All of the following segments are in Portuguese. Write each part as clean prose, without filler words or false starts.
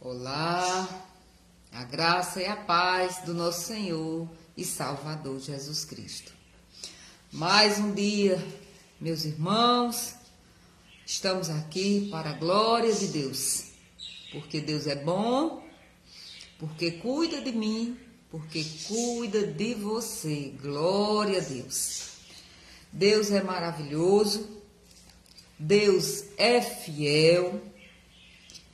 Olá, a graça e a paz do nosso Senhor e Salvador Jesus Cristo. Mais um dia, meus irmãos, estamos aqui para a glória de Deus, porque Deus é bom, porque cuida de mim, porque cuida de você. Glória a Deus. Deus é maravilhoso, Deus é fiel.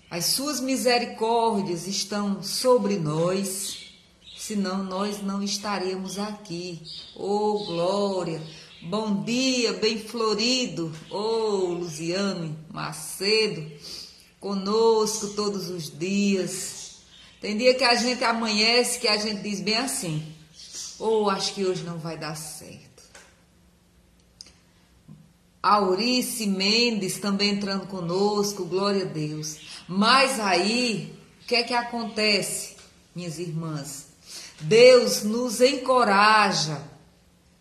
As suas misericórdias estão sobre nós, senão nós não estaríamos aqui. Oh, glória! Bom dia, bem florido. Oh, Luziane Macedo, conosco todos os dias. Tem dia que a gente amanhece, que a gente diz bem assim: oh, acho que hoje não vai dar certo. Aurice Mendes também entrando conosco, glória a Deus. Mas aí, o que é que acontece, minhas irmãs? Deus nos encoraja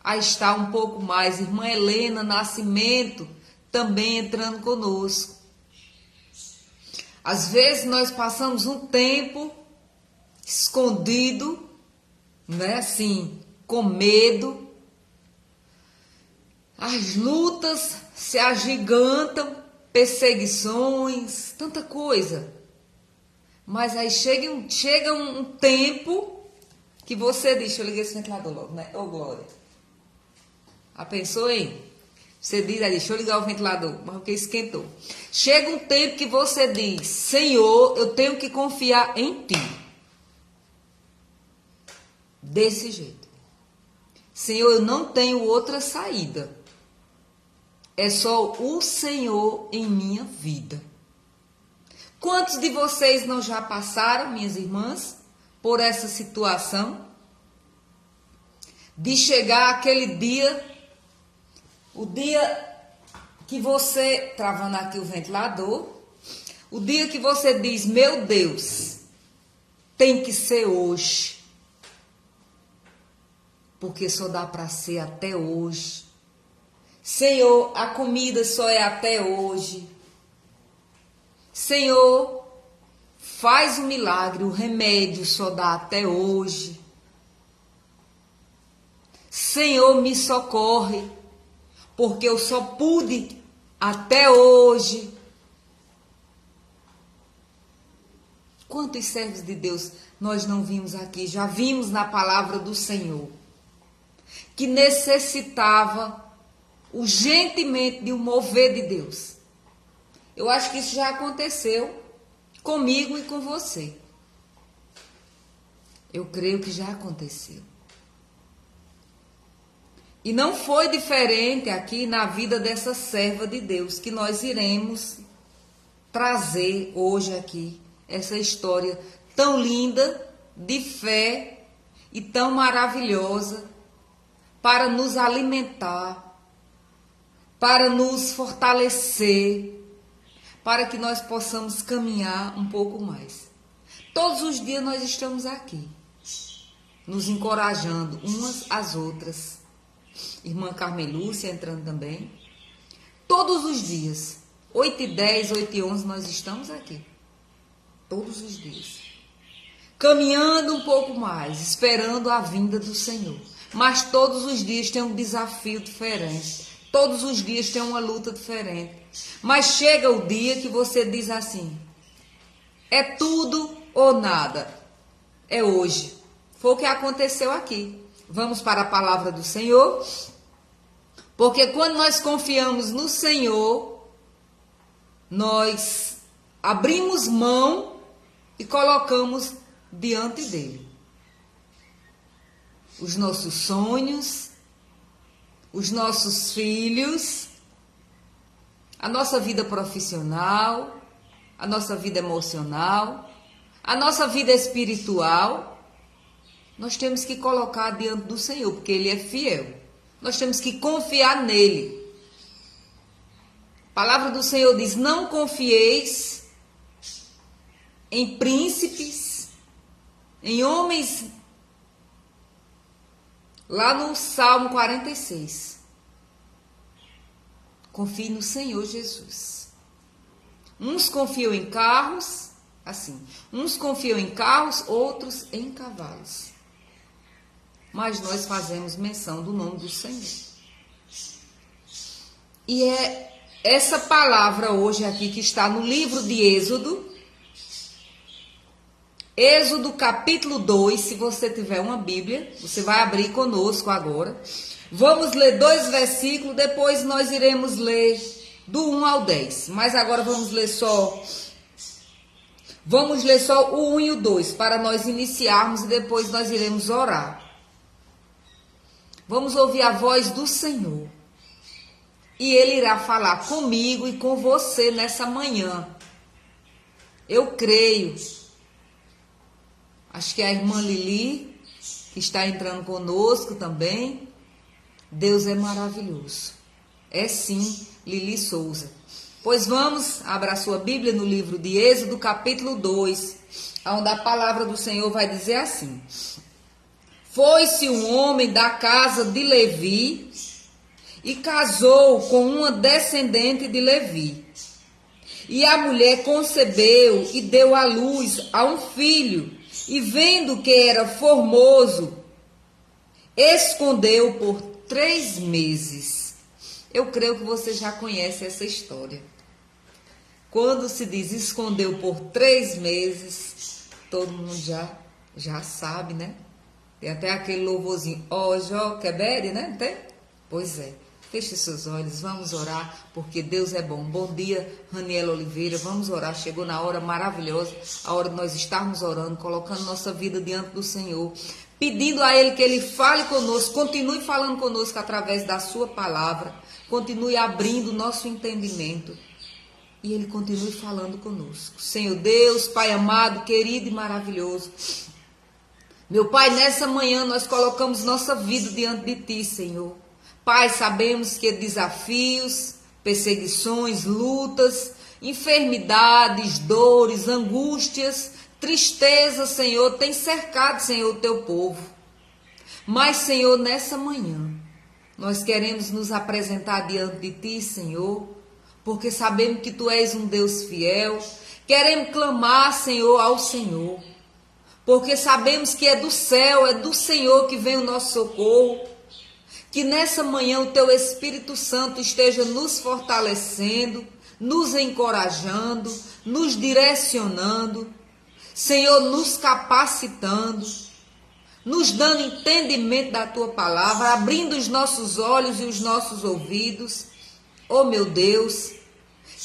a estar um pouco mais. Irmã Helena Nascimento também entrando conosco. Às vezes nós passamos um tempo escondido, né? Assim, com medo. As lutas se agigantam, perseguições, tanta coisa. Mas aí chega um tempo que você diz, deixa eu ligar esse ventilador logo, né? Ô, Glória. A pensou, hein? Você diz, deixa eu ligar o ventilador, mas porque esquentou. Chega um tempo que você diz, Senhor, eu tenho que confiar em Ti. Desse jeito. Senhor, eu não tenho outra saída. É só o Senhor em minha vida. Quantos de vocês não já passaram, minhas irmãs, por essa situação? De chegar aquele dia, o dia que você, travando aqui o ventilador, o dia que você diz, meu Deus, tem que ser hoje. Porque só dá para ser até hoje. Senhor, a comida só é até hoje. Senhor, faz um milagre, o remédio só dá até hoje. Senhor, me socorre, porque eu só pude até hoje. Quantos servos de Deus nós não vimos aqui? Já vimos na palavra do Senhor, que necessitava urgentemente de um mover de Deus. Eu acho que isso já aconteceu comigo e com você. Eu creio que já aconteceu. E não foi diferente aqui na vida dessa serva de Deus, que nós iremos trazer hoje aqui essa história tão linda, de fé e tão maravilhosa, para nos alimentar, para nos fortalecer, para que nós possamos caminhar um pouco mais. Todos os dias nós estamos aqui, nos encorajando umas às outras. Irmã Carmelúcia entrando também. Todos os dias, 8h10, 8h11, nós estamos aqui. Todos os dias. Caminhando um pouco mais, esperando a vinda do Senhor. Mas todos os dias tem um desafio diferente. Todos os dias tem uma luta diferente. Mas chega o dia que você diz assim: é tudo ou nada. É hoje. Foi o que aconteceu aqui. Vamos para a palavra do Senhor. Porque quando nós confiamos no Senhor, nós abrimos mão e colocamos diante dele os nossos sonhos, os nossos filhos, a nossa vida profissional, a nossa vida emocional, a nossa vida espiritual. Nós temos que colocar diante do Senhor, porque Ele é fiel. Nós temos que confiar nele. A palavra do Senhor diz, não confieis em príncipes, em homens. Lá no Salmo 46. Confie no Senhor Jesus. Uns confiam em carros, Assim, uns confiam em carros, outros em cavalos. Mas nós fazemos menção do nome do Senhor. E é essa palavra hoje aqui que está no livro de Êxodo. Êxodo capítulo 2, se você tiver uma Bíblia, você vai abrir conosco agora. Vamos ler 2 versículos, depois nós iremos ler do 1 ao 10. Mas agora vamos ler só o 1 e o 2, para nós iniciarmos e depois nós iremos orar. Vamos ouvir a voz do Senhor. E Ele irá falar comigo e com você nessa manhã. Eu creio. Acho que é a irmã Lili, que está entrando conosco também. Deus é maravilhoso. É sim, Lili Souza. Pois vamos, abra a sua Bíblia no livro de Êxodo, capítulo 2, onde a palavra do Senhor vai dizer assim: Foi-se um homem da casa de Levi e casou com uma descendente de Levi. E a mulher concebeu e deu à luz a um filho, e vendo que era formoso, escondeu por 3 meses. Eu creio que você já conhece essa história. Quando se diz escondeu por 3 meses, todo mundo já sabe, né? Tem até aquele louvorzinho, ó Jó Quebere, né? Não tem? Pois é. Feche seus olhos, vamos orar, porque Deus é bom. Bom dia, Raniela Oliveira, vamos orar. Chegou na hora maravilhosa, a hora de nós estarmos orando, colocando nossa vida diante do Senhor, pedindo a Ele que Ele fale conosco, continue falando conosco através da sua palavra, continue abrindo nosso entendimento e Ele continue falando conosco. Senhor Deus, Pai amado, querido e maravilhoso, meu Pai, nessa manhã nós colocamos nossa vida diante de Ti, Senhor. Pai, sabemos que desafios, perseguições, lutas, enfermidades, dores, angústias, tristeza, Senhor, tem cercado, Senhor, o Teu povo. Mas, Senhor, nessa manhã, nós queremos nos apresentar diante de Ti, Senhor, porque sabemos que Tu és um Deus fiel. Queremos clamar, Senhor, ao Senhor, porque sabemos que é do céu, é do Senhor que vem o nosso socorro. Que nessa manhã o Teu Espírito Santo esteja nos fortalecendo, nos encorajando, nos direcionando, Senhor, nos capacitando, nos dando entendimento da Tua palavra, abrindo os nossos olhos e os nossos ouvidos. Oh meu Deus,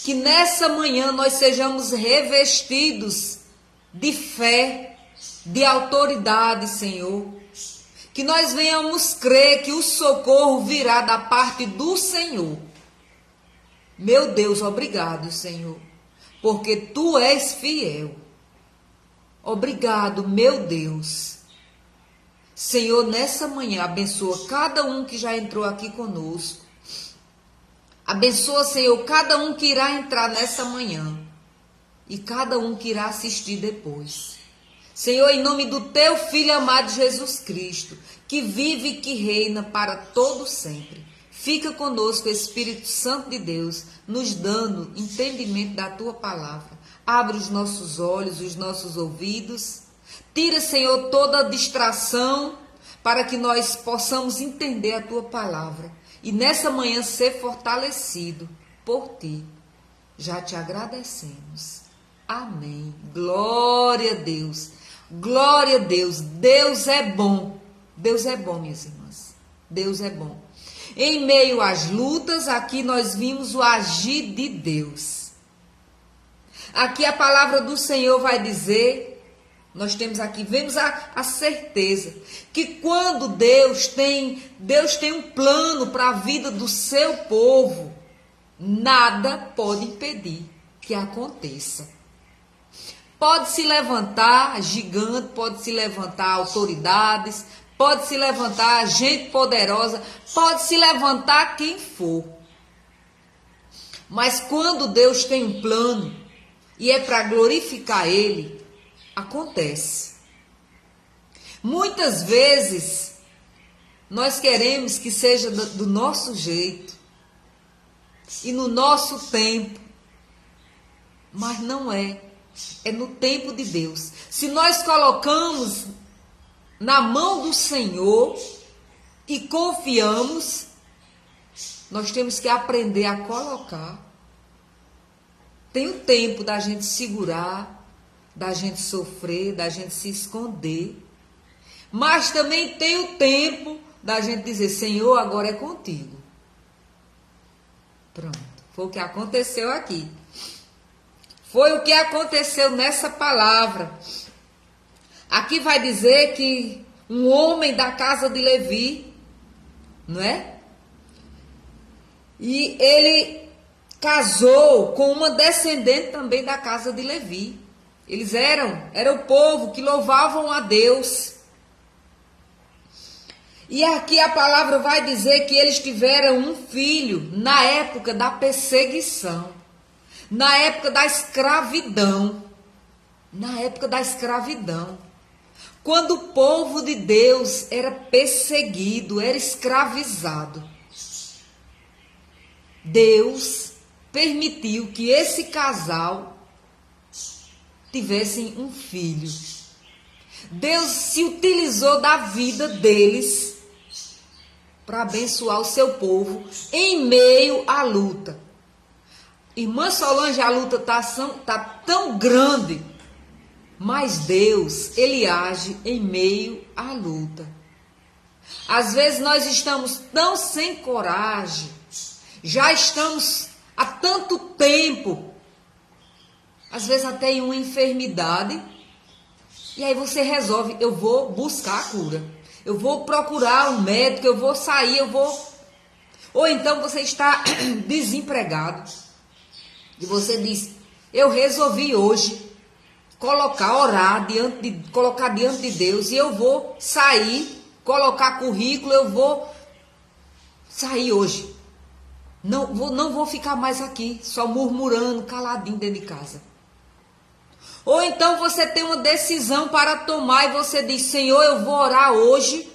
que nessa manhã nós sejamos revestidos de fé, de autoridade, Senhor. Que nós venhamos crer que o socorro virá da parte do Senhor. Meu Deus, obrigado, Senhor, porque Tu és fiel. Obrigado, meu Deus. Senhor, nessa manhã, abençoa cada um que já entrou aqui conosco. Abençoa, Senhor, cada um que irá entrar nessa manhã e cada um que irá assistir depois. Senhor, em nome do Teu Filho amado Jesus Cristo, que vive e que reina para todo sempre. Fica conosco, Espírito Santo de Deus, nos dando entendimento da Tua palavra. Abre os nossos olhos, os nossos ouvidos. Tira, Senhor, toda distração para que nós possamos entender a Tua palavra. E nessa manhã ser fortalecido por Ti. Já Te agradecemos. Amém. Glória a Deus. Glória a Deus. Deus é bom. Deus é bom, minhas irmãs. Deus é bom. Em meio às lutas, aqui nós vimos o agir de Deus. Aqui a palavra do Senhor vai dizer, nós temos aqui, vemos a certeza que quando Deus tem um plano para a vida do seu povo, nada pode impedir que aconteça. Pode se levantar gigante, pode se levantar autoridades, pode se levantar gente poderosa, pode se levantar quem for. Mas quando Deus tem um plano e é para glorificar Ele, acontece. Muitas vezes nós queremos que seja do nosso jeito e no nosso tempo, mas não é. é no tempo de Deus. Se nós colocamos na mão do Senhor e confiamos, nós temos que aprender a colocar. Tem o tempo da gente segurar, da gente sofrer, da gente se esconder. Mas também tem o tempo da gente dizer, Senhor, agora é contigo. Pronto, foi o que aconteceu aqui. Foi o que aconteceu nessa palavra. Aqui vai dizer que um homem da casa de Levi, não é? E ele casou com uma descendente também da casa de Levi. Eles era o povo que louvavam a Deus. E aqui a palavra vai dizer que eles tiveram um filho na época da perseguição, na época da escravidão, quando o povo de Deus era perseguido, era escravizado. Deus permitiu que esse casal tivessem um filho. Deus se utilizou da vida deles para abençoar o seu povo em meio à luta. Irmã Solange, a luta tá tão grande, mas Deus, Ele age em meio à luta. Às vezes nós estamos tão sem coragem, já estamos há tanto tempo, às vezes até em uma enfermidade, e aí você resolve, eu vou buscar a cura, eu vou procurar um médico, eu vou sair, Ou então você está desempregado, e você diz, eu resolvi hoje colocar diante de Deus, e eu vou sair, colocar currículo, eu vou sair hoje. Não vou ficar mais aqui, só murmurando, caladinho dentro de casa. Ou então você tem uma decisão para tomar e você diz, Senhor, eu vou orar hoje.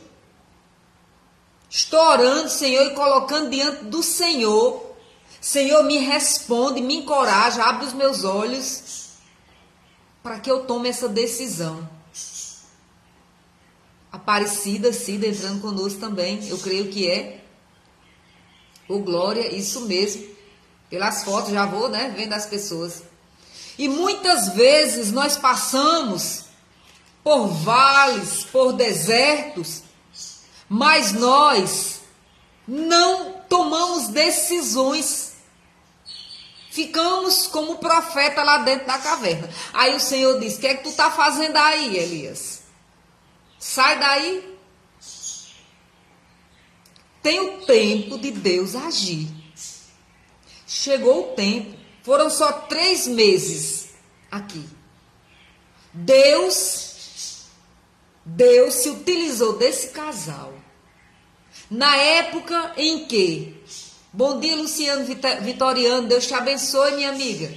Estou orando, Senhor, e colocando diante do Senhor. Senhor, me responde, me encoraja, abre os meus olhos para que eu tome essa decisão. Aparecida, Cida, entrando conosco também, eu creio que é. Ô, glória, isso mesmo. Pelas fotos, já vou, né, vendo as pessoas. E muitas vezes nós passamos por vales, por desertos, mas nós não tomamos decisões. Ficamos como o profeta lá dentro da caverna. Aí o Senhor diz, o que é que tu está fazendo aí, Elias? Sai daí. Tem o tempo de Deus agir. Chegou o tempo. Foram só 3 meses aqui. Deus se utilizou desse casal. Na época em que... Bom dia, Luciano Vitoriano. Deus te abençoe, minha amiga.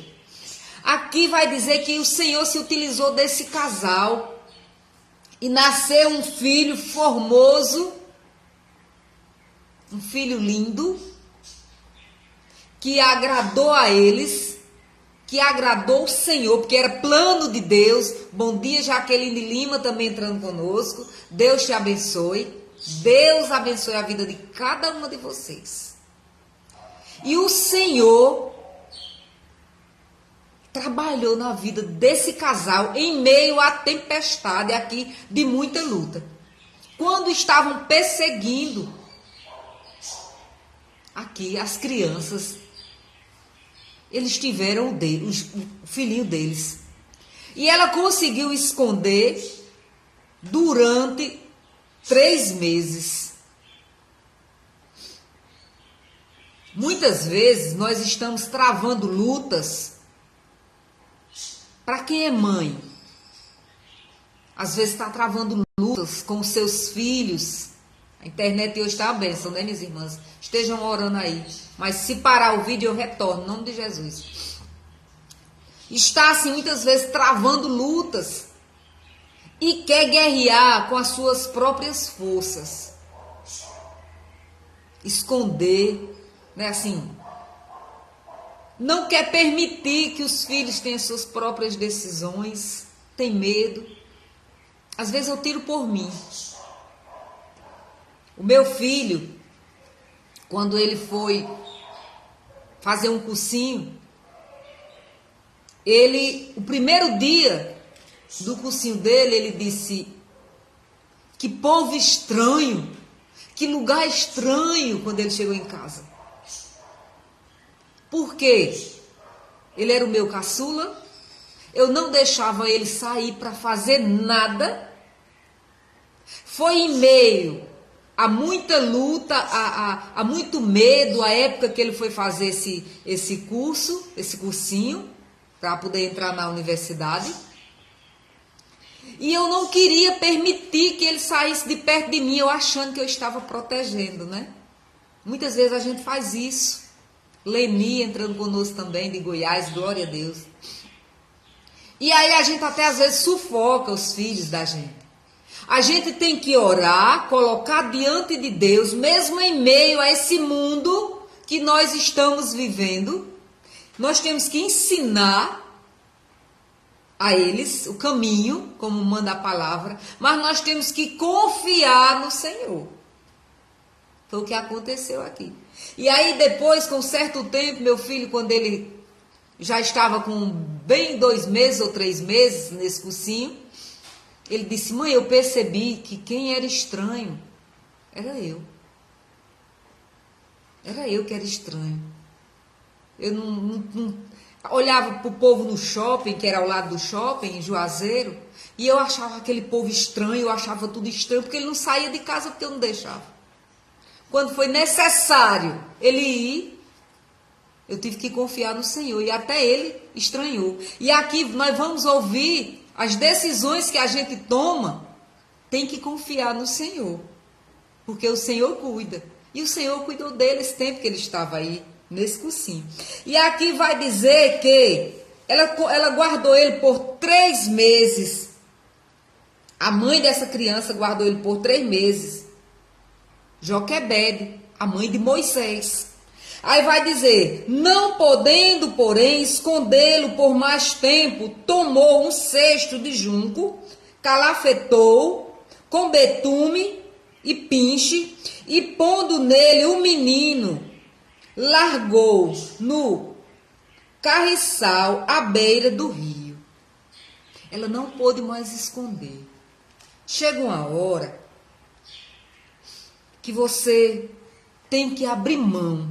Aqui vai dizer que o Senhor se utilizou desse casal. E nasceu um filho formoso. Um filho lindo. Que agradou a eles, que agradou o Senhor, porque era plano de Deus. Bom dia, Jaqueline Lima, também entrando conosco. Deus te abençoe. Deus abençoe a vida de cada uma de vocês. E o Senhor trabalhou na vida desse casal em meio à tempestade aqui de muita luta. Quando estavam perseguindo aqui as crianças, eles tiveram o filhinho deles. E ela conseguiu esconder durante 3 meses. Muitas vezes nós estamos travando lutas. Para quem é mãe, às vezes está travando lutas com os seus filhos. A internet hoje está a bênção, né, minhas irmãs? Estejam orando aí. Mas se parar o vídeo, eu retorno, em nome de Jesus. Está, assim, muitas vezes travando lutas. E quer guerrear com as suas próprias forças. Esconder, né, assim. não quer permitir que os filhos tenham suas próprias decisões, tem medo. Às vezes eu tiro por mim. O meu filho, quando ele foi fazer um cursinho, o primeiro dia do cursinho dele, ele disse: que povo estranho, que lugar estranho, quando ele chegou em casa. Por quê? Ele era o meu caçula, eu não deixava ele sair para fazer nada. Foi em meio a muita luta, a muito medo, a época que ele foi fazer esse cursinho, para poder entrar na universidade. E eu não queria permitir que ele saísse de perto de mim, eu achando que eu estava protegendo, né? Muitas vezes a gente faz isso. Leni entrando conosco também, de Goiás, glória a Deus. E aí a gente até às vezes sufoca os filhos da gente. A gente tem que orar, colocar diante de Deus, mesmo em meio a esse mundo que nós estamos vivendo. Nós temos que ensinar a eles o caminho, como manda a palavra, mas nós temos que confiar no Senhor. Foi o que aconteceu aqui. E aí depois, com certo tempo, meu filho, quando ele já estava com bem 2 meses ou 3 meses nesse cursinho, ele disse: mãe, eu percebi que quem era estranho era eu. Era eu que era estranho. Eu não olhava para o povo no shopping, que era ao lado do shopping, em Juazeiro, e eu achava aquele povo estranho, eu achava tudo estranho, porque ele não saía de casa porque eu não deixava. Quando foi necessário ele ir, eu tive que confiar no Senhor, e até ele estranhou. E aqui nós vamos ouvir as decisões que a gente toma, tem que confiar no Senhor, porque o Senhor cuida. E o Senhor cuidou dele esse tempo que ele estava aí, nesse cursinho. E aqui vai dizer que ela guardou ele por 3 meses. A mãe dessa criança guardou ele por 3 meses. Joquebede, a mãe de Moisés. Aí vai dizer: não podendo, porém, escondê-lo por mais tempo, tomou um cesto de junco, calafetou com betume e pinche, e pondo nele o menino, largou no carriçal à beira do rio. Ela não pôde mais esconder. Chega uma hora que você tem que abrir mão.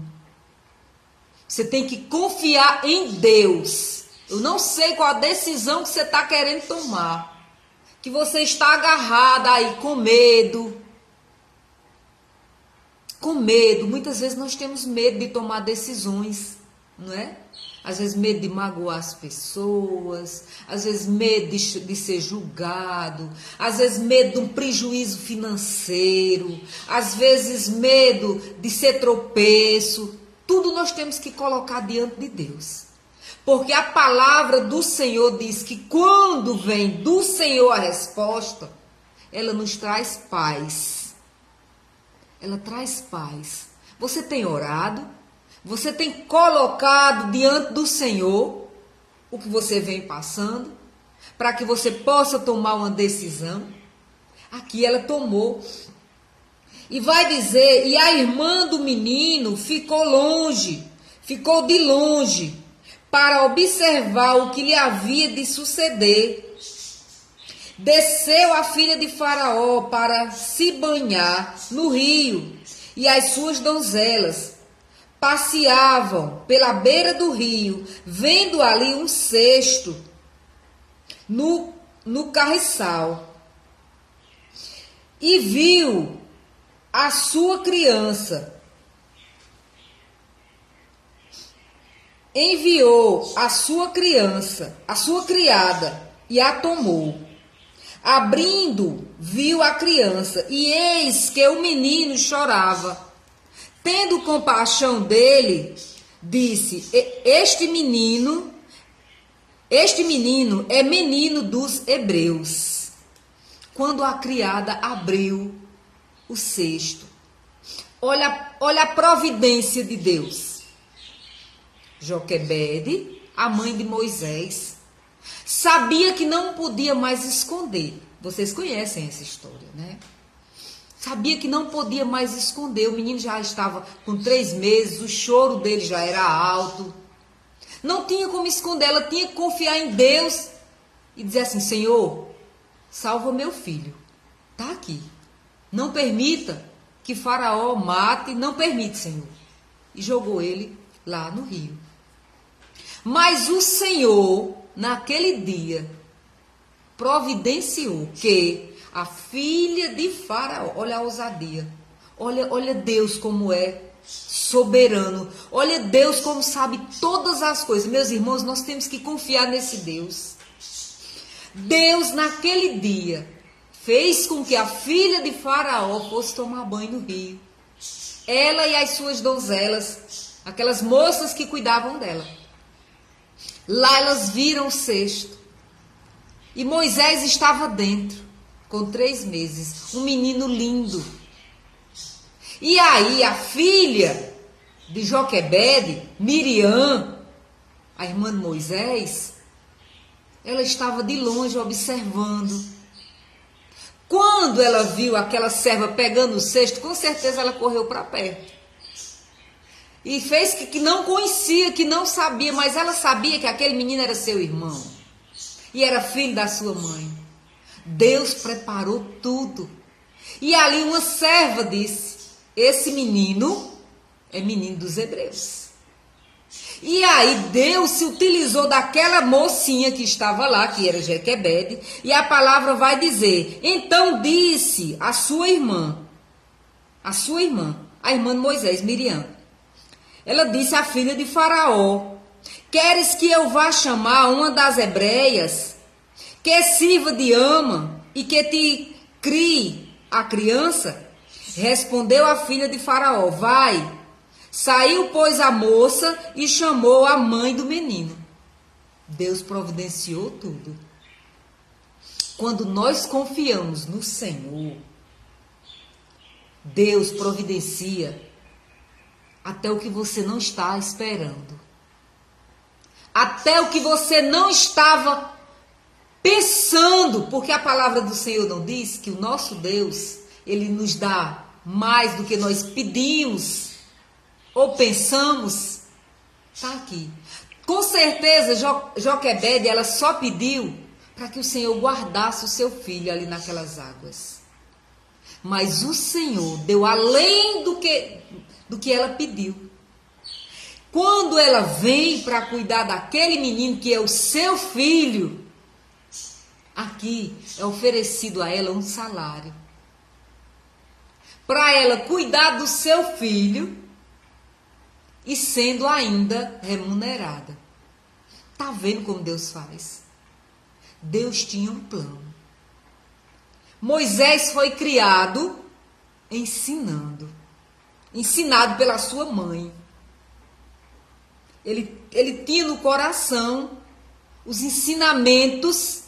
Você tem que confiar em Deus. Eu não sei qual a decisão que você está querendo tomar. Que você está agarrada aí com medo. Com medo. Muitas vezes nós temos medo de tomar decisões, não é? Às vezes medo de magoar as pessoas, às vezes medo de ser julgado, às vezes medo de um prejuízo financeiro, às vezes medo de ser tropeço. Tudo nós temos que colocar diante de Deus. Porque a palavra do Senhor diz que quando vem do Senhor a resposta, ela nos traz paz. Ela traz paz. Você tem orado? Você tem colocado diante do Senhor o que você vem passando, para que você possa tomar uma decisão? Aqui ela tomou. E vai dizer: e a irmã do menino ficou de longe, para observar o que lhe havia de suceder. Desceu a filha de Faraó para se banhar no rio, e as suas donzelas passeavam pela beira do rio, vendo ali um cesto no carriçal. E viu a sua criança. Enviou a sua criança, a sua criada, e a tomou. Abrindo, viu a criança, e eis que o menino chorava. Tendo compaixão dele, disse: este menino é menino dos hebreus. Quando a criada abriu o cesto, olha a providência de Deus. Joquebede, a mãe de Moisés, sabia que não podia mais esconder. Vocês conhecem essa história, né? Sabia que não podia mais esconder. O menino já estava com 3 meses, o choro dele já era alto. Não tinha como esconder, ela tinha que confiar em Deus e dizer assim: Senhor, salva meu filho, está aqui. Não permita que Faraó mate, não permite, Senhor. E jogou ele lá no rio. Mas o Senhor, naquele dia, providenciou que a filha de Faraó, olha a ousadia, olha Deus como é soberano, olha Deus como sabe todas as coisas. Meus irmãos, nós temos que confiar nesse Deus. Deus naquele dia fez com que a filha de Faraó fosse tomar banho no rio. Ela e as suas donzelas, aquelas moças que cuidavam dela. Lá elas viram o cesto. E Moisés estava dentro, com 3 meses, um menino lindo. E aí a filha de Joquebede, Miriam, a irmã de Moisés, ela estava de longe observando. Quando ela viu aquela serva pegando o cesto, com certeza ela correu para perto. E fez que não conhecia, que não sabia, mas ela sabia que aquele menino era seu irmão. E era filho da sua mãe. Deus preparou tudo. E ali uma serva disse: esse menino é menino dos hebreus. E aí Deus se utilizou daquela mocinha que estava lá, que era Joquebede, e a palavra vai dizer: então disse a sua irmã, a irmã de Moisés, Miriam, ela disse à filha de Faraó: queres que eu vá chamar uma das hebreias, que sirva de ama e que te crie a criança? Respondeu a filha de Faraó: vai. Saiu, pois, a moça e chamou a mãe do menino. Deus providenciou tudo. Quando nós confiamos no Senhor, Deus providencia até o que você não está esperando. Até o que você não estava pensando, porque a palavra do Senhor não diz que o nosso Deus, Ele nos dá mais do que nós pedimos ou pensamos. Está aqui. Com certeza, Joquebede, ela só pediu para que o Senhor guardasse o seu filho ali naquelas águas. Mas o Senhor deu além do que ela pediu. Quando ela vem para cuidar daquele menino que é o seu filho, aqui é oferecido a ela um salário. Para ela cuidar do seu filho e sendo ainda remunerada. Está vendo como Deus faz? Deus tinha um plano. Moisés foi criado ensinado pela sua mãe. Ele tinha no coração os ensinamentos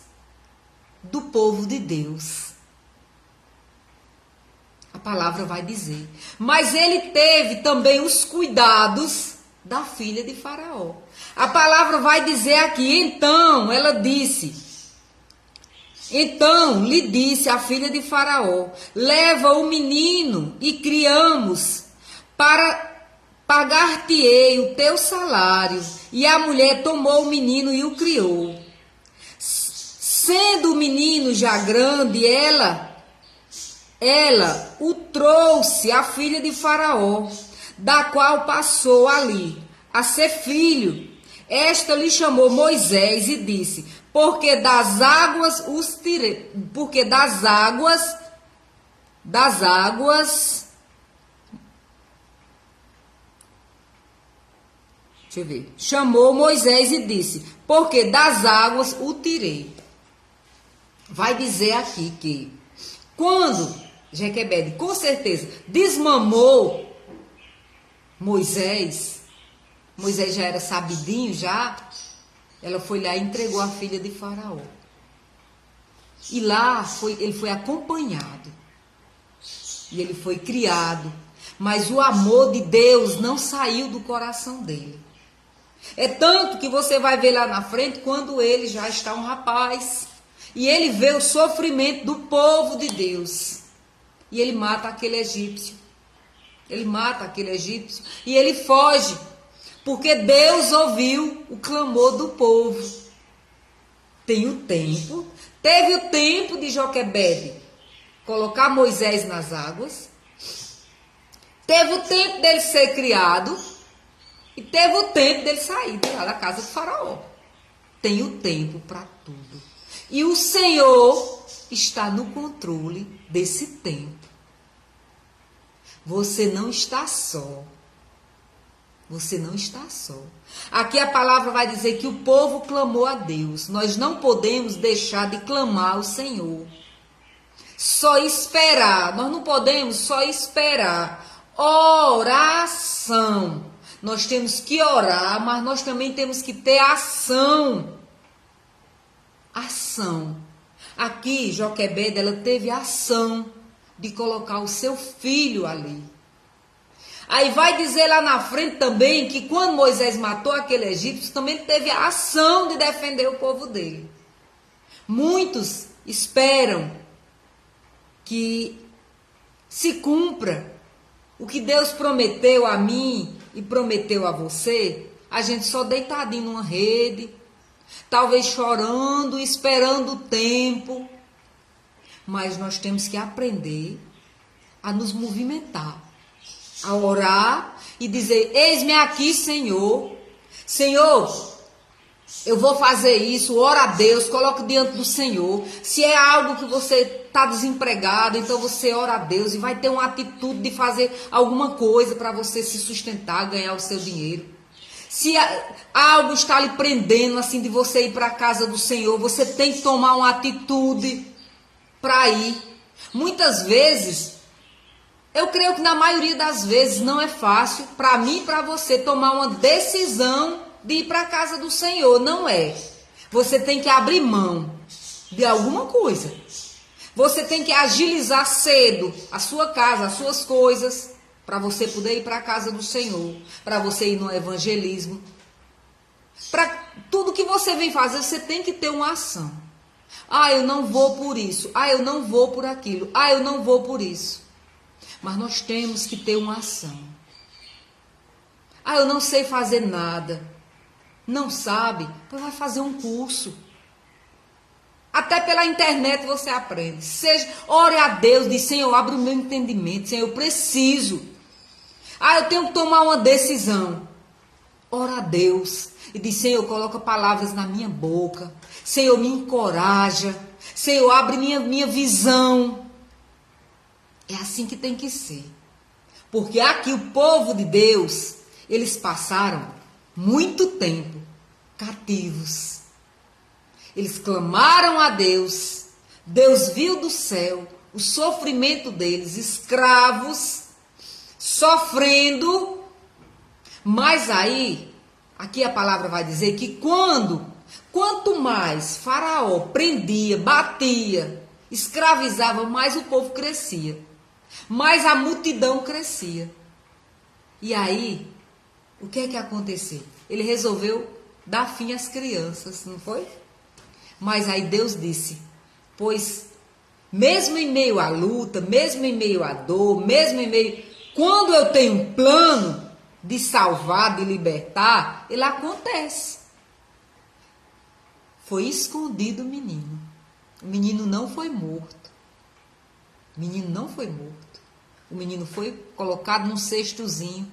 do povo de Deus. A palavra vai dizer. Mas ele teve também os cuidados da filha de Faraó. A palavra vai dizer aqui: então ela disse, então lhe disse a filha de Faraó: leva o menino e criamos, para pagar-te-ei o teu salário. E a mulher tomou o menino e o criou. Sendo o menino já grande, ela o trouxe à filha de Faraó, da qual passou ali a ser filho. Esta lhe chamou Moisés e disse: porque das águas os tirei, porque das águas, deixa eu ver, chamou Moisés e disse: porque das águas o tirei. Vai dizer aqui que quando Joquebede, com certeza, desmamou Moisés já era sabidinho, ela foi lá e entregou a filha de Faraó. E lá ele foi acompanhado. E ele foi criado. Mas o amor de Deus não saiu do coração dele. É tanto que você vai ver lá na frente quando ele já está um rapaz. E ele vê o sofrimento do povo de Deus. E ele mata aquele egípcio. Ele mata aquele egípcio e ele foge. Porque Deus ouviu o clamor do povo. Tem o tempo. Teve o tempo de Joquebede colocar Moisés nas águas. Teve o tempo dele ser criado. E teve o tempo dele sair da casa do faraó. Tem o tempo para tudo. E o Senhor está no controle desse tempo. Você não está só. Você não está só. Aqui a palavra vai dizer que o povo clamou a Deus. Nós não podemos deixar de clamar ao Senhor. Só esperar. Nós não podemos só esperar. Oração. Nós temos que orar, mas nós também temos que ter ação. Ação. Aqui, Joquebede, ela teve ação de colocar o seu filho ali. Aí vai dizer lá na frente também que quando Moisés matou aquele egípcio, também teve a ação de defender o povo dele. Muitos esperam que se cumpra o que Deus prometeu a mim e prometeu a você, a gente só deitadinho numa rede, talvez chorando, esperando o tempo. Mas nós temos que aprender a nos movimentar, a orar e dizer: eis-me aqui, Senhor. Senhor, eu vou fazer isso. Ora a Deus, coloque diante do Senhor. Se é algo que você está desempregado, então você ora a Deus e vai ter uma atitude de fazer alguma coisa para você se sustentar, ganhar o seu dinheiro. Se algo está lhe prendendo assim de você ir para a casa do Senhor, você tem que tomar uma atitude para ir. Muitas vezes, eu creio que na maioria das vezes não é fácil para mim e para você tomar uma decisão de ir para a casa do Senhor. Não é. Você tem que abrir mão de alguma coisa. Você tem que agilizar cedo a sua casa, as suas coisas, para você poder ir para a casa do Senhor, para você ir no evangelismo. Para tudo que você vem fazer, você tem que ter uma ação. Ah, eu não vou por isso. Ah, eu não vou por aquilo. Ah, eu não vou por isso. Mas nós temos que ter uma ação. Ah, eu não sei fazer nada. Não sabe? Pois vai fazer um curso. Até pela internet você aprende. Ore a Deus, diz: Senhor, abre o meu entendimento. Senhor, eu preciso. Ah, eu tenho que tomar uma decisão. Ora a Deus e diz: Senhor, coloca palavras na minha boca. Senhor, me encoraja. Senhor, abre minha visão. É assim que tem que ser. Porque aqui o povo de Deus, eles passaram muito tempo cativos. Eles clamaram a Deus. Deus viu do céu o sofrimento deles, escravos, sofrendo. Mas aí, aqui a palavra vai dizer que quanto mais Faraó prendia, batia, escravizava, mais o povo crescia. Mais a multidão crescia. E aí, o que é que aconteceu? Ele resolveu dar fim às crianças, não foi? Mas aí Deus disse: pois mesmo em meio à luta, mesmo em meio à dor, mesmo em meio... Quando eu tenho um plano de salvar, de libertar, ele acontece. Foi escondido o menino. O menino não foi morto. O menino não foi morto. O menino foi colocado num cestozinho.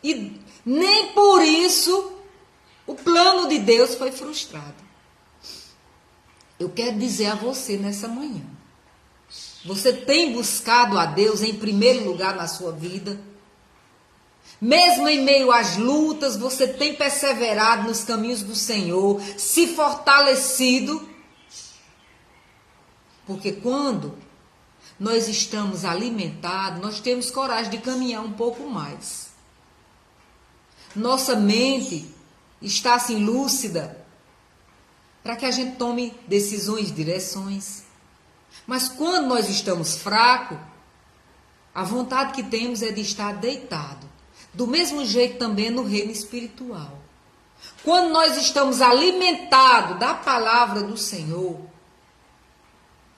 E nem por isso o plano de Deus foi frustrado. Eu quero dizer a você nessa manhã: você tem buscado a Deus em primeiro lugar na sua vida? Mesmo em meio às lutas, você tem perseverado nos caminhos do Senhor, se fortalecido? Porque quando nós estamos alimentados, nós temos coragem de caminhar um pouco mais. Nossa mente está assim lúcida para que a gente tome decisões, direções. Mas quando nós estamos fracos, a vontade que temos é de estar deitado. Do mesmo jeito também no reino espiritual. Quando nós estamos alimentados da palavra do Senhor,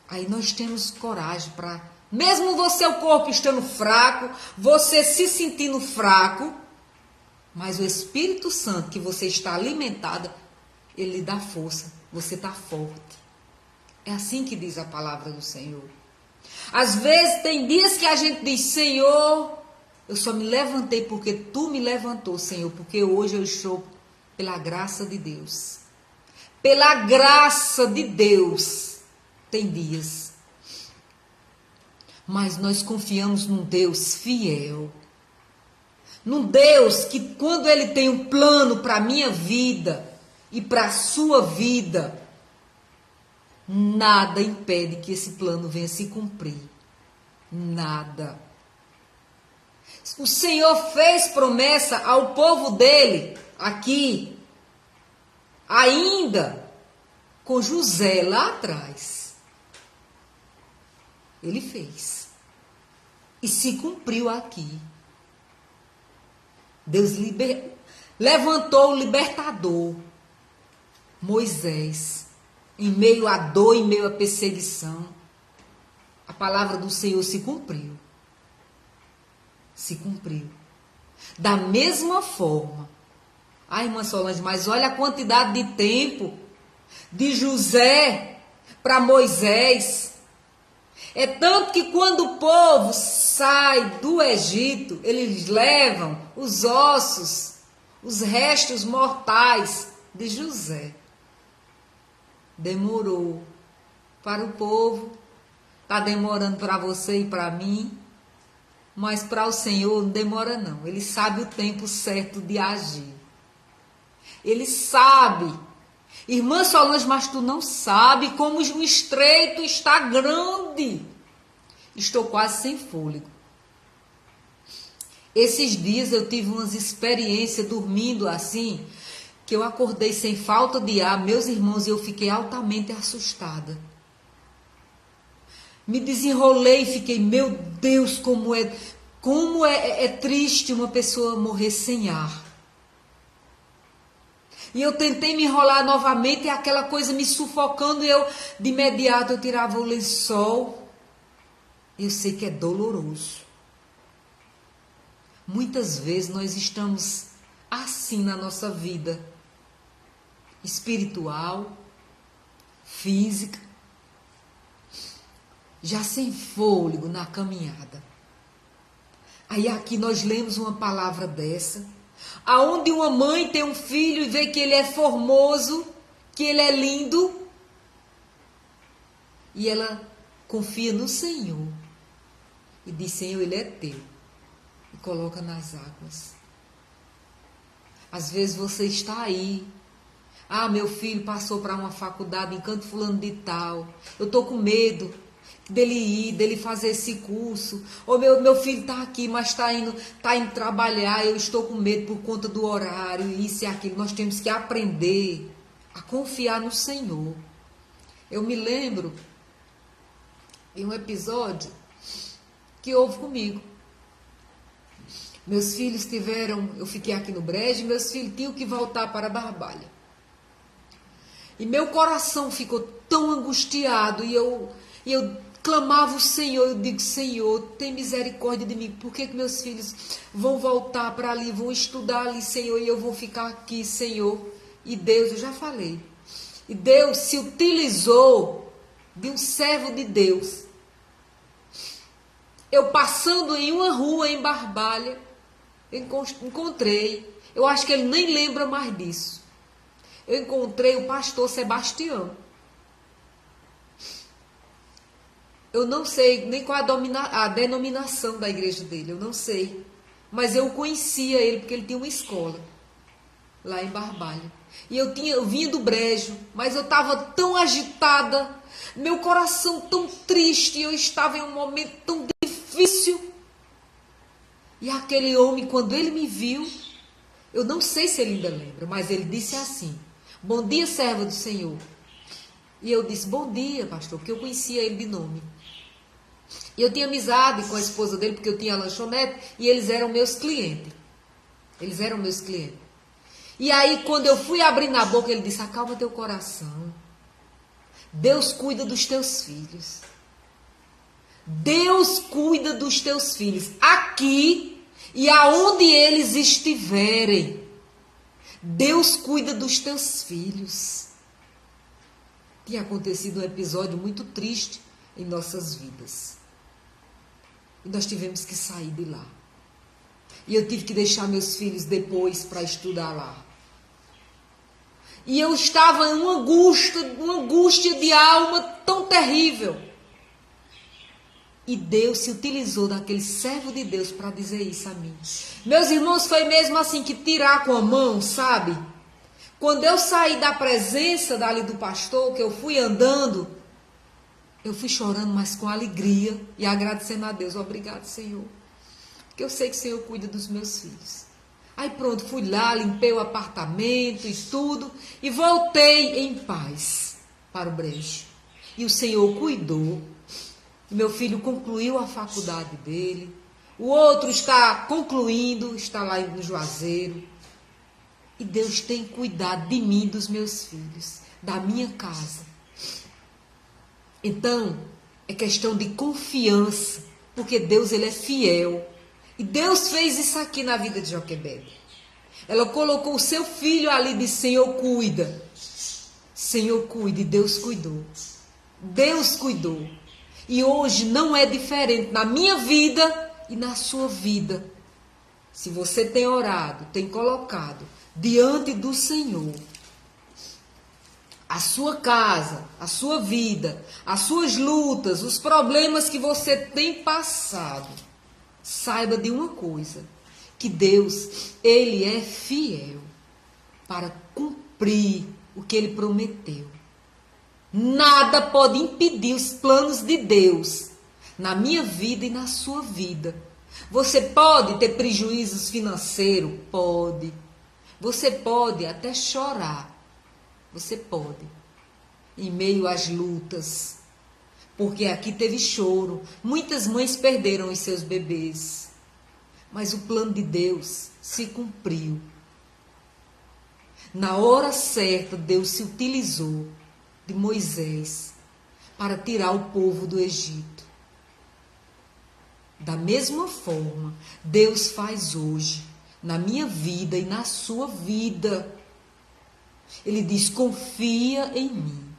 aí nós temos coragem para, mesmo você, o corpo estando fraco, você se sentindo fraco, mas o Espírito Santo que você está alimentada, ele lhe dá força, você está forte. É assim que diz a palavra do Senhor. Às vezes tem dias que a gente diz, Senhor, eu só me levantei porque tu me levantou, Senhor, porque hoje eu estou pela graça de Deus. Pela graça de Deus, tem dias. Mas nós confiamos num Deus fiel. Num Deus que quando Ele tem um plano para a minha vida e para a sua vida, nada impede que esse plano venha se cumprir. Nada. O Senhor fez promessa ao povo dele aqui, ainda com José lá atrás. Ele fez. E se cumpriu aqui. Deus levantou o libertador, Moisés, em meio à dor, em meio à perseguição. A palavra do Senhor se cumpriu. Se cumpriu. Da mesma forma. Ai, irmã Solange, mas olha a quantidade de tempo de José para Moisés. É tanto que quando o povo sai do Egito, eles levam os ossos, os restos mortais de José. Demorou para o povo, está demorando para você e para mim, mas para o Senhor não demora não. Ele sabe o tempo certo de agir. Ele sabe. Irmã Solange, mas tu não sabe como o estreito está grande. Estou quase sem fôlego. Esses dias eu tive umas experiências dormindo assim, que eu acordei sem falta de ar, meus irmãos, e eu fiquei altamente assustada. Me desenrolei e fiquei, meu Deus, como é triste uma pessoa morrer sem ar. E eu tentei me enrolar novamente e aquela coisa me sufocando e eu, de imediato, eu tirava o lençol. Eu sei que é doloroso. Muitas vezes nós estamos assim na nossa vida espiritual, física, já sem fôlego na caminhada. Aí aqui nós lemos uma palavra dessa, aonde uma mãe tem um filho e vê que ele é formoso, que ele é lindo, e ela confia no Senhor e diz, Senhor, ele é teu, e coloca nas águas. Às vezes você está aí, meu filho passou para uma faculdade em Canto Fulano de Tal, eu estou com medo dele ir, dele fazer esse curso, ou meu filho está aqui, mas está indo trabalhar, eu estou com medo por conta do horário, isso e aquilo. Nós temos que aprender a confiar no Senhor. Eu me lembro de um episódio que houve comigo. Meus filhos eu fiquei aqui no Brejo, meus filhos tinham que voltar para Barbalha. E meu coração ficou tão angustiado, e eu clamava o Senhor, eu digo, Senhor, tem misericórdia de mim, por que meus filhos vão voltar para ali, vão estudar ali, Senhor, e eu vou ficar aqui, Senhor? E Deus, eu já falei, e Deus se utilizou de um servo de Deus. Eu passando em uma rua em Barbalha, encontrei, eu acho que ele nem lembra mais disso, eu encontrei o pastor Sebastião. Eu não sei nem qual a denominação da igreja dele, eu não sei. Mas eu conhecia ele porque ele tinha uma escola lá em Barbalha. E eu vinha do Brejo, mas eu estava tão agitada, meu coração tão triste, eu estava em um momento tão difícil. E aquele homem, quando ele me viu, eu não sei se ele ainda lembra, mas ele disse assim, bom dia, serva do Senhor. E eu disse, bom dia, pastor, porque eu conhecia ele de nome. E eu tinha amizade com a esposa dele, porque eu tinha a lanchonete, e eles eram meus clientes. E aí, quando eu fui abrir na boca, ele disse: acalma teu coração. Deus cuida dos teus filhos. Deus cuida dos teus filhos. Aqui e aonde eles estiverem. Deus cuida dos teus filhos. Tinha acontecido um episódio muito triste em nossas vidas. E nós tivemos que sair de lá. E eu tive que deixar meus filhos depois para estudar lá. E eu estava em uma angústia de alma tão terrível. E Deus se utilizou daquele servo de Deus para dizer isso a mim. Meus irmãos, foi mesmo assim que tirar com a mão, sabe? Quando eu saí da presença dali do pastor, que eu fui andando, eu fui chorando, mas com alegria e agradecendo a Deus. Obrigado, Senhor. Porque eu sei que o Senhor cuida dos meus filhos. Aí pronto, fui lá, limpei o apartamento e tudo. E voltei em paz para o Brejo. E o Senhor cuidou. Meu filho concluiu a faculdade dele. O outro está concluindo, está lá no Juazeiro. E Deus tem cuidado de mim e dos meus filhos, da minha casa. Então, é questão de confiança, porque Deus, ele é fiel. E Deus fez isso aqui na vida de Joquebede. Ela colocou o seu filho ali e disse: Senhor, cuida. Senhor, cuida. E Deus cuidou. Deus cuidou. E hoje não é diferente na minha vida e na sua vida. Se você tem orado, tem colocado diante do Senhor a sua casa, a sua vida, as suas lutas, os problemas que você tem passado, saiba de uma coisa, que Deus, ele é fiel para cumprir o que ele prometeu. Nada pode impedir os planos de Deus na minha vida e na sua vida. Você pode ter prejuízos financeiros? Pode. Você pode até chorar. Você pode. Em meio às lutas. Porque aqui teve choro. Muitas mães perderam os seus bebês. Mas o plano de Deus se cumpriu. Na hora certa, Deus se utilizou de Moisés para tirar o povo do Egito. Da mesma forma, Deus faz hoje, na minha vida e na sua vida. Ele diz: confia em mim.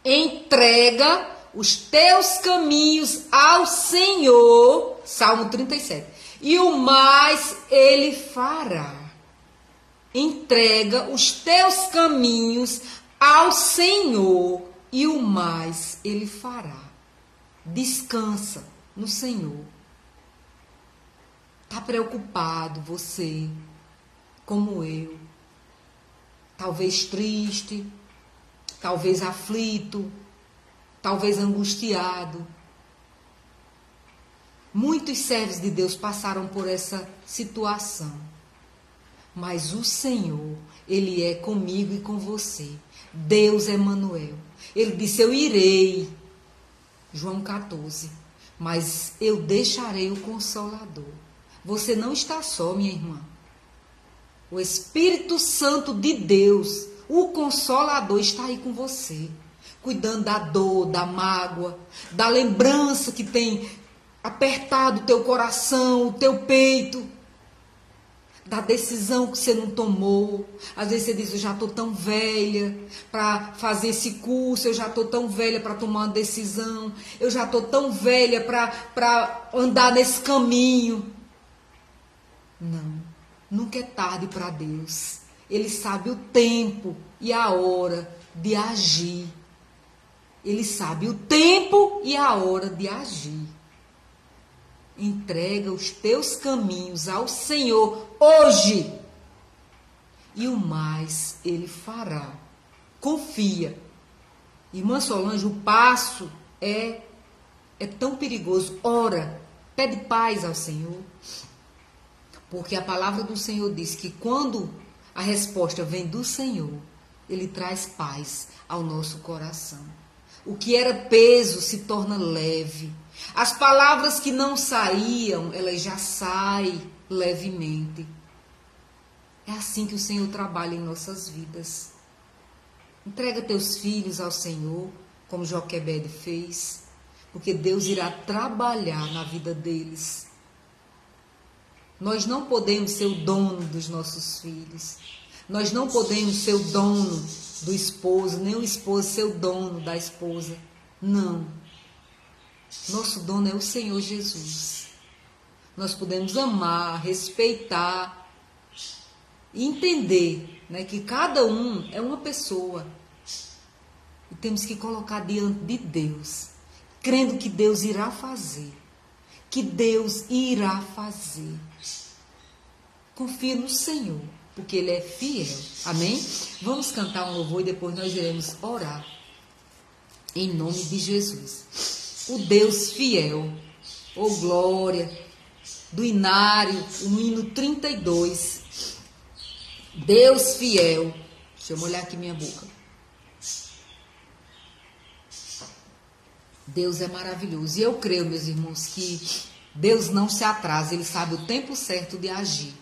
Entrega os teus caminhos ao Senhor. Salmo 37. E o mais ele fará. Entrega os teus caminhos ao Senhor e o mais ele fará. Descansa no Senhor. Está preocupado você, como eu? Talvez triste, talvez aflito, talvez angustiado. Muitos servos de Deus passaram por essa situação. Mas o Senhor, ele é comigo e com você. Deus é Emanuel. Ele disse: eu irei. João 14. Mas eu deixarei o Consolador. Você não está só, minha irmã. O Espírito Santo de Deus, o Consolador, está aí com você. Cuidando da dor, da mágoa, da lembrança que tem apertado o teu coração, o teu peito. Da decisão que você não tomou. Às vezes você diz: eu já estou tão velha para fazer esse curso, eu já estou tão velha para tomar uma decisão, eu já estou tão velha para andar nesse caminho. Não, nunca é tarde para Deus. Ele sabe o tempo e a hora de agir. Ele sabe o tempo e a hora de agir. Entrega os teus caminhos ao Senhor hoje. E o mais ele fará. Confia. Irmã Solange, o passo é tão perigoso. Ora, pede paz ao Senhor. Porque a palavra do Senhor diz que quando a resposta vem do Senhor, ele traz paz ao nosso coração. O que era peso se torna leve. As palavras que não saíam, elas já saem levemente. É assim que o Senhor trabalha em nossas vidas. Entrega teus filhos ao Senhor, como Joquebede fez, porque Deus irá trabalhar na vida deles. Nós não podemos ser o dono dos nossos filhos. Nós não podemos ser o dono do esposo, nem o esposo ser o dono da esposa. Não. Nosso dono é o Senhor Jesus. Nós podemos amar, respeitar, entender, né, que cada um é uma pessoa. E temos que colocar diante de Deus, crendo que Deus irá fazer. Que Deus irá fazer. Confia no Senhor, porque Ele é fiel. Amém? Vamos cantar um louvor e depois nós iremos orar. Em nome de Jesus. O Deus fiel. Oh glória. Do Inário, o hino 32. Deus fiel. Deixa eu molhar aqui minha boca. Deus é maravilhoso. E eu creio, meus irmãos, que Deus não se atrasa. Ele sabe o tempo certo de agir.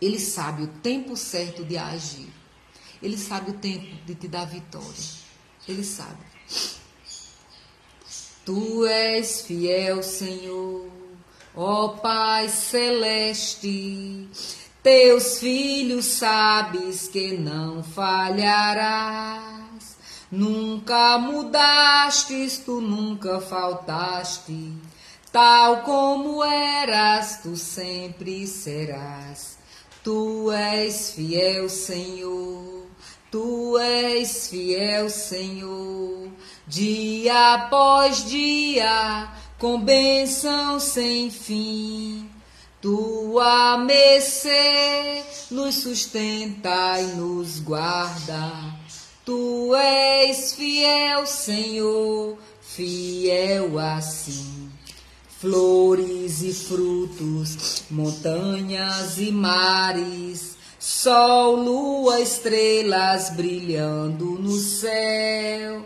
Ele sabe o tempo certo de agir. Ele sabe o tempo de te dar vitória. Ele sabe. Tu és fiel, Senhor, ó Pai celeste. Teus filhos sabes que não falharás. Nunca mudastes, tu nunca faltaste. Tal como eras, tu sempre serás. Tu és fiel, Senhor. Tu és fiel, Senhor. Dia após dia, com bênção sem fim. Tua mercê nos sustenta e nos guarda. Tu és fiel, Senhor, fiel assim. Flores e frutos, montanhas e mares, sol, lua, estrelas brilhando no céu.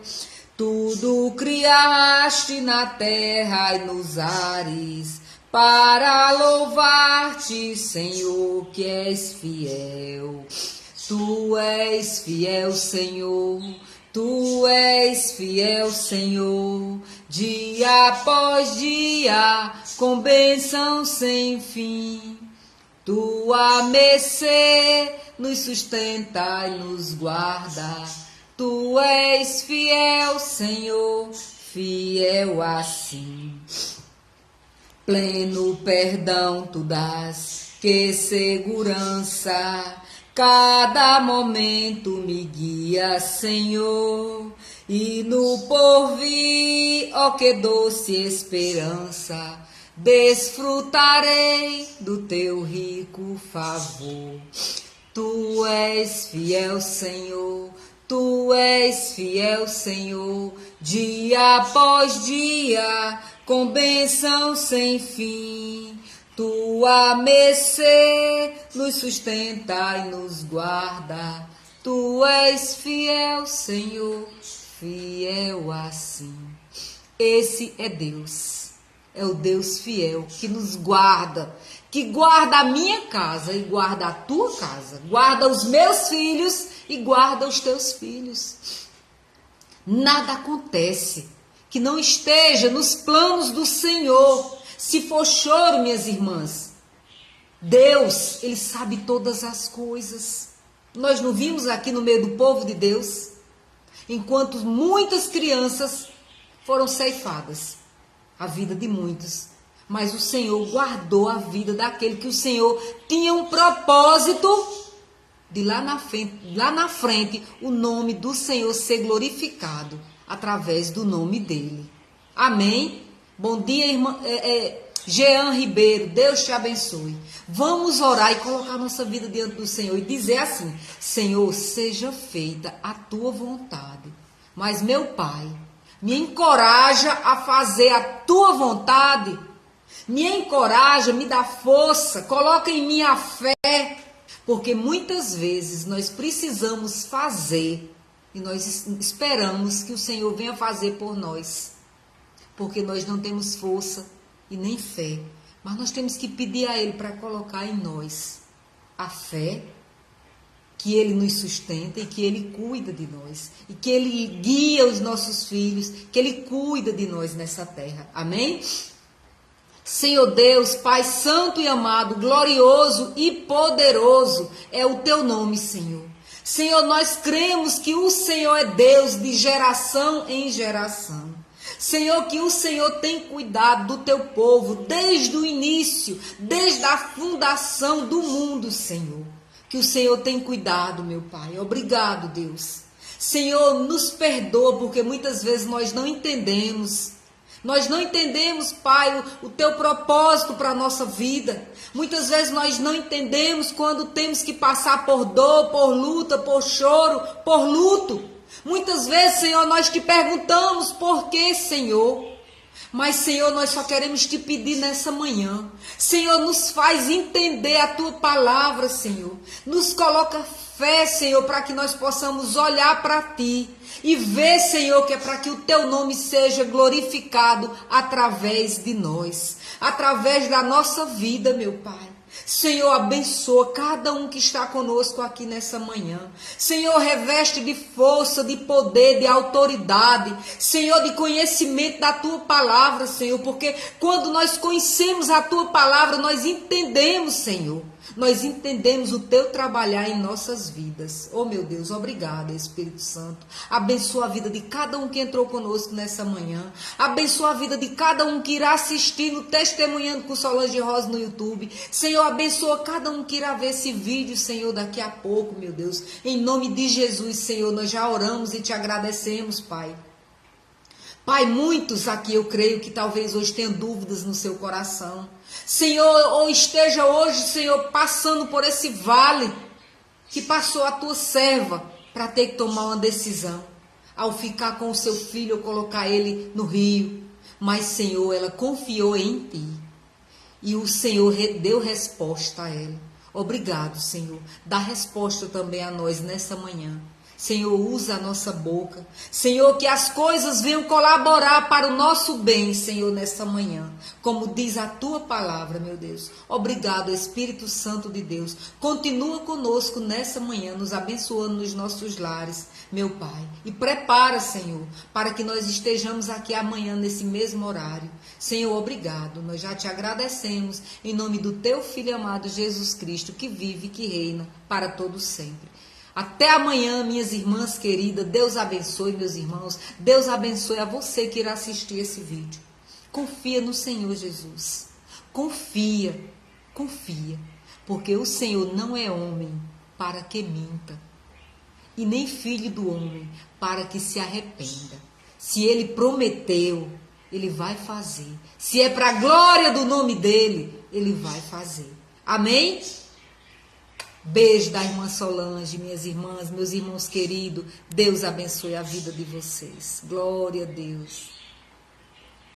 Tudo criaste na terra e nos ares, para louvar-te, Senhor, que és fiel. Tu és fiel, Senhor. Tu és fiel, Senhor, dia após dia, com bênção sem fim. Tua mercê nos sustenta e nos guarda. Tu és fiel, Senhor, fiel assim. Pleno perdão tu dás, que segurança. Cada momento me guia, Senhor, e no porvir, ó que doce esperança, desfrutarei do teu rico favor. Tu és fiel, Senhor, tu és fiel, Senhor, dia após dia, com bênção sem fim. Tua mercê nos sustenta e nos guarda. Tu és fiel, Senhor, fiel assim. Esse é Deus. É o Deus fiel que nos guarda, que guarda a minha casa e guarda a tua casa. Guarda os meus filhos e guarda os teus filhos. Nada acontece que não esteja nos planos do Senhor. Se for choro, minhas irmãs, Deus, Ele sabe todas as coisas. Nós não vimos aqui no meio do povo de Deus, enquanto muitas crianças foram ceifadas, a vida de muitos, mas o Senhor guardou a vida daquele que o Senhor tinha um propósito de lá na frente o nome do Senhor ser glorificado através do nome dele. Amém? Bom dia, irmã Jean Ribeiro, Deus te abençoe. Vamos orar e colocar nossa vida diante do Senhor e dizer assim: Senhor, seja feita a tua vontade. Mas meu Pai, me encoraja a fazer a tua vontade. Me encoraja, me dá força, coloca em mim a fé. Porque muitas vezes nós precisamos fazer e nós esperamos que o Senhor venha fazer por nós. Porque nós não temos força e nem fé. Mas nós temos que pedir a Ele para colocar em nós. a fé, que Ele nos sustenta e que Ele cuida de nós. E que Ele guia os nossos filhos, que Ele cuida de nós nessa terra. Amém? Senhor Deus, Pai santo e amado, glorioso e poderoso é o teu nome, Senhor. Senhor, nós cremos que o Senhor é Deus de geração em geração. Senhor, que o Senhor tem cuidado do teu povo desde o início, desde a fundação do mundo, Senhor. Que o Senhor tem cuidado, meu Pai. Obrigado, Deus. Senhor, nos perdoa, porque muitas vezes nós não entendemos. Nós não entendemos, Pai, o teu propósito para a nossa vida. Muitas vezes nós não entendemos quando temos que passar por dor, por luta, por choro, por luto. Muitas vezes, Senhor, nós te perguntamos por quê, Senhor. Mas, Senhor, nós só queremos te pedir nessa manhã. Senhor, nos faz entender a tua palavra, Senhor. Nos coloca fé, Senhor, para que nós possamos olhar para ti e ver, Senhor, que é para que o teu nome seja glorificado através de nós, através da nossa vida, meu Pai. Senhor, abençoa cada um que está conosco aqui nessa manhã. Senhor, reveste de força, de poder, de autoridade. Senhor, de conhecimento da tua palavra, Senhor. Porque quando nós conhecemos a tua palavra, nós entendemos, Senhor. Nós entendemos o teu trabalhar em nossas vidas. Oh, meu Deus, obrigada, Espírito Santo. Abençoa a vida de cada um que entrou conosco nessa manhã. Abençoa a vida de cada um que irá assistir no Testemunhando com Solange Rosa no YouTube. Senhor, abençoa cada um que irá ver esse vídeo, Senhor, daqui a pouco, meu Deus. Em nome de Jesus, Senhor, nós já oramos e te agradecemos, Pai. Pai, muitos aqui eu creio que talvez hoje tenham dúvidas no seu coração. Senhor, ou esteja hoje, Senhor, passando por esse vale que passou a tua serva para ter que tomar uma decisão. Ao ficar com o seu filho ou colocar ele no rio. Mas, Senhor, ela confiou em ti. E o Senhor deu resposta a ela. Obrigado, Senhor. Dá resposta também a nós nessa manhã. Senhor, usa a nossa boca. Senhor, que as coisas venham colaborar para o nosso bem, Senhor, nessa manhã. Como diz a tua palavra, meu Deus. Obrigado, Espírito Santo de Deus. Continua conosco nessa manhã, nos abençoando nos nossos lares, meu Pai. E prepara, Senhor, para que nós estejamos aqui amanhã nesse mesmo horário. Senhor, obrigado. Nós já te agradecemos em nome do teu Filho amado Jesus Cristo, que vive e que reina para todos sempre. Até amanhã, minhas irmãs queridas. Deus abençoe, meus irmãos. Deus abençoe a você que irá assistir esse vídeo. Confia no Senhor Jesus. Confia, confia. Porque o Senhor não é homem para que minta. E nem filho do homem para que se arrependa. Se ele prometeu, ele vai fazer. Se é para a glória do nome dele, ele vai fazer. Amém? Beijo da irmã Solange, minhas irmãs, meus irmãos queridos. Deus abençoe a vida de vocês. Glória a Deus.